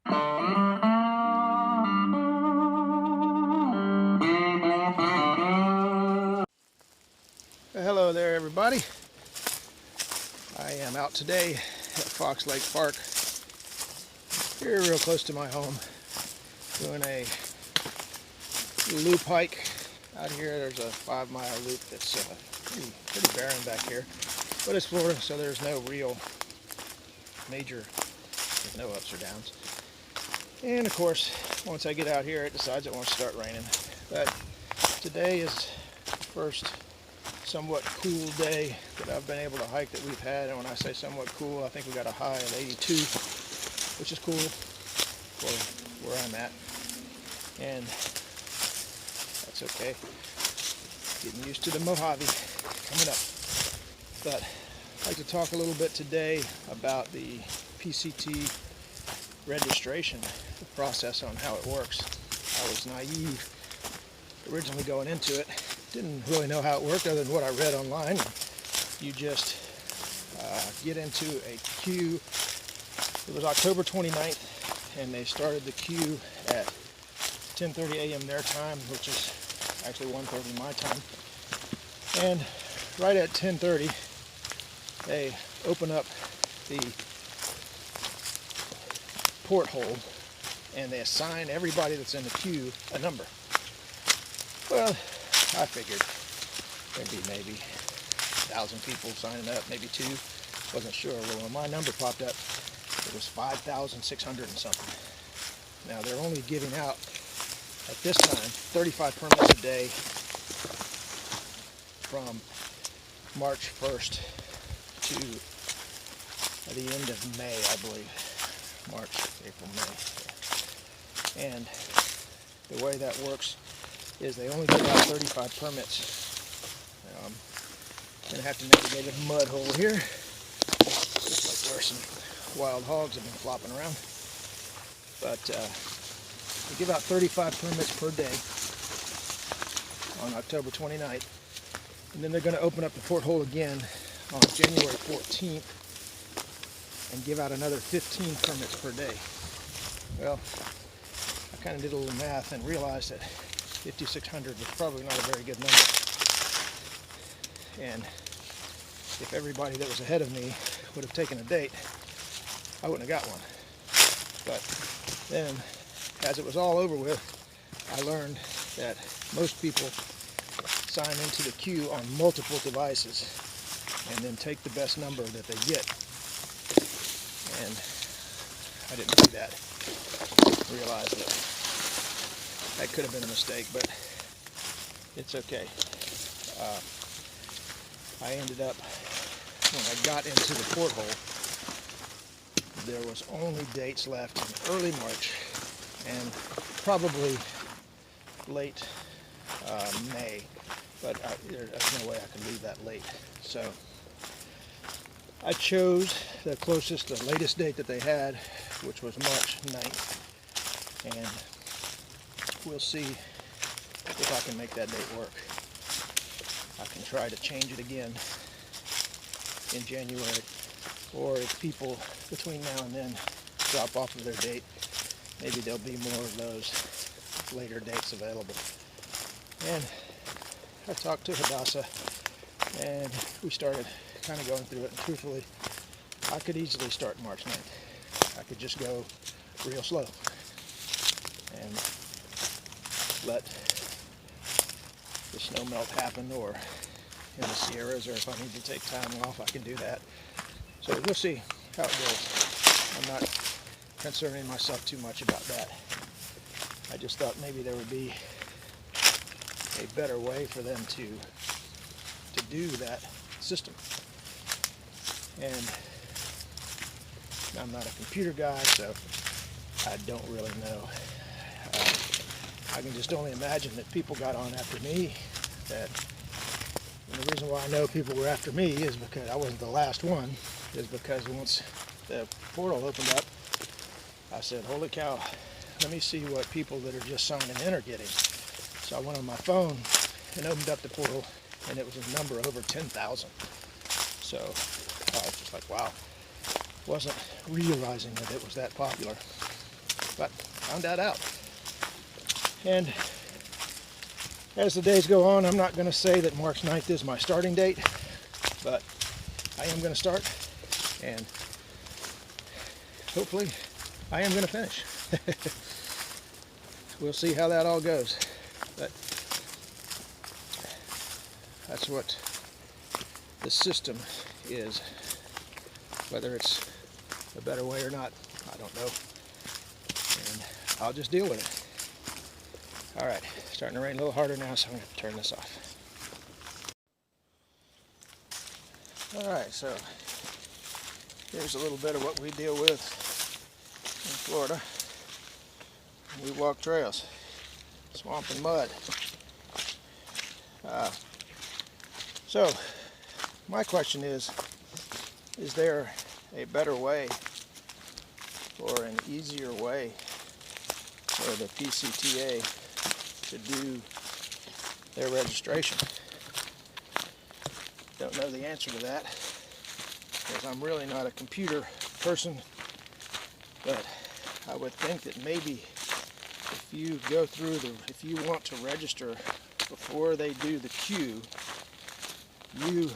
Hello there, everybody. I am out today at Fox Lake Park, here real close to my home, doing a loop hike. Out here there's a 5-mile loop that's pretty barren back here, but it's Florida, so there's no real there's no ups or downs. And of course, once I get out here, it decides it wants to start raining. But today is the first somewhat cool day that I've been able to hike that we've had. And when I say somewhat cool, I think we got a high of 82, which is cool for where I'm at. And that's okay. Getting used to the Mojave coming up. But I'd like to talk a little bit today about the PCT registration, the process on how it works. I was naive originally going into it. Didn't really know how it worked other than what I read online. You just get into a queue. It was October 29th, and they started the queue at 10:30 a.m. their time, which is actually 1:30 my time. And right at 10:30, they open up the porthole, and they assign everybody that's in the queue a number. Well, I figured there'd be maybe 1,000 people signing up, maybe 2. Wasn't sure. Well, when my number popped up, it was 5,600 and something. Now, they're only giving out, at this time, 35 permits a day from March 1st to the end of May, I believe. March, April, May. And the way that works is they only give out 35 permits. I'm going to have to navigate a mud hole here. Looks like where some wild hogs have been flopping around. But they give out 35 permits per day on October 29th. And then they're going to open up the porthole again on January 14th and give out another 15 permits per day. Well, I kind of did a little math and realized that 5,600 was probably not a very good number. And if everybody that was ahead of me would have taken a date, I wouldn't have got one. But then, as it was all over with, I learned that most people sign into the queue on multiple devices and then take the best number that they get. And I didn't do that. Realized that could have been a mistake, but it's okay. I ended up, when I got into the porthole, there was only dates left in early March and probably late May, but there's no way I could leave that late. So I chose the closest, the latest date that they had, which was March 9th. And we'll see if I can make that date work. I can try to change it again in January, or if people between now and then drop off of their date, maybe there'll be more of those later dates available. And I talked to Hadassah, and we started kind of going through it, and truthfully, I could easily start March 9th. I could just go real slow and let the snow melt happen, or in the Sierras, or if I need to take time off, I can do that. So we'll see how it goes. I'm not concerning myself too much about that. I just thought maybe there would be a better way for them to do that system. And I'm not a computer guy, so I don't really know. I can just only imagine that people got on after me. And the reason why I know people were after me is because I wasn't the last one, is because once the portal opened up, I said, holy cow, let me see what people that are just signing in are getting. So I went on my phone and opened up the portal, and it was a number over 10,000. So I was just like, wow. Wasn't realizing that it was that popular. but found that out. And as the days go on, I'm not going to say that March 9th is my starting date, but I am going to start, and hopefully I am going to finish. We'll see how that all goes, but that's what the system is. Whether it's a better way or not, I don't know, and I'll just deal with it. All right, starting to rain a little harder now, so I'm going to turn this off. All right, so here's a little bit of what we deal with in Florida. We walk trails, swamp and mud. So my question is there a better way or an easier way for the PCTA to do their registration? Don't know the answer to that, because I'm really not a computer person, but I would think that maybe if you go through if you want to register before they do the queue, you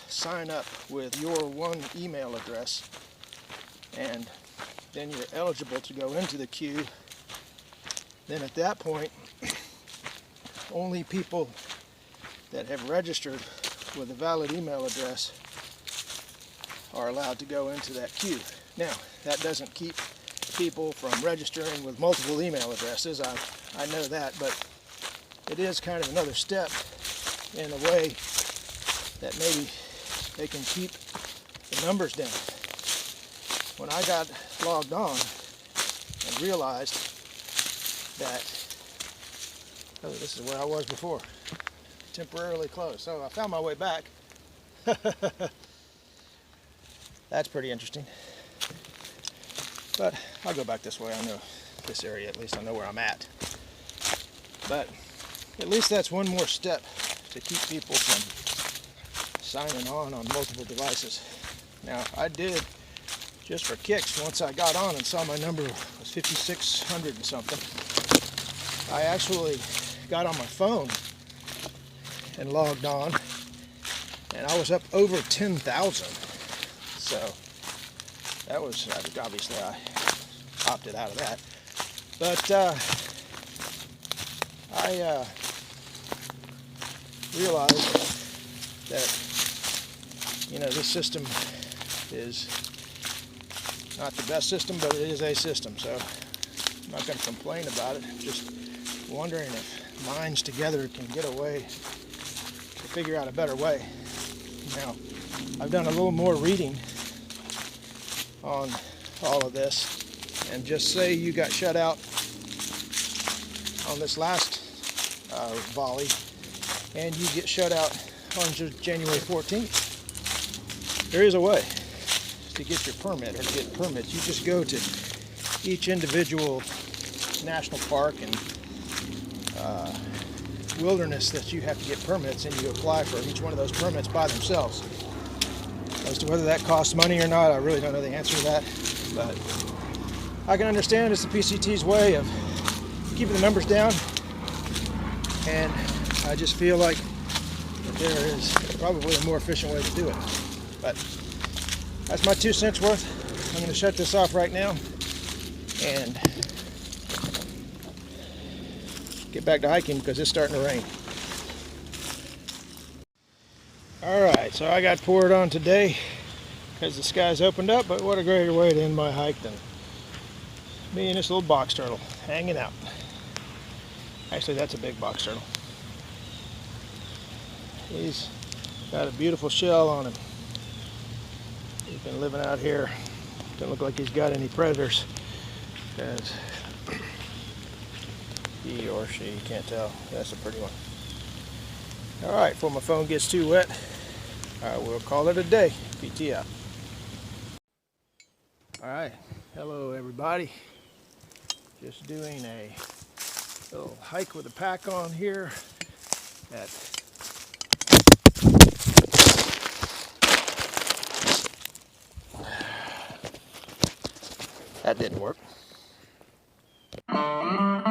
sign up with your one email address, and then you're eligible to go into the queue. Then at that point, only people that have registered with a valid email address are allowed to go into that queue. Now, that doesn't keep people from registering with multiple email addresses. I know that, but it is kind of another step in a way that maybe they can keep the numbers down. When I got logged on and realized that, oh, this is where I was before, temporarily closed. So I found my way back. That's pretty interesting. But I'll go back this way. I know this area, at least I know where I'm at. But at least that's one more step to keep people from signing on multiple devices. Now, I did, just for kicks, once I got on and saw my number was 5,600 and something, I actually got on my phone and logged on, and I was up over 10,000. So that was, obviously I opted out of that. But I realized that, this system is not the best system, but it is a system. So I'm not going to complain about it. Just wondering if minds together can get away to figure out a better way. Now, I've done a little more reading on all of this, and just say you got shut out on this last volley, and you get shut out on January 14th. There is a way to get your permit, or to get permits. You just go to each individual national park and wilderness that you have to get permits, and you apply for each one of those permits by themselves. As to whether that costs money or not, I really don't know the answer to that, but I can understand it's the PCT's way of keeping the numbers down, and I just feel like that there is probably a more efficient way to do it. But that's my 2 cents worth. I'm going to shut this off right now and get back to hiking because it's starting to rain. Alright, so I got poured on today because the skies opened up, but what a greater way to end my hike than me and this little box turtle hanging out. Actually, that's a big box turtle. He's got a beautiful shell on him. He's been living out here. Doesn't look like he's got any predators, because he or she, can't tell. That's a pretty one. Alright, before my phone gets too wet, I will call it a day. PT out. Alright, hello everybody. Just doing a little hike with a pack on here at that didn't work. it.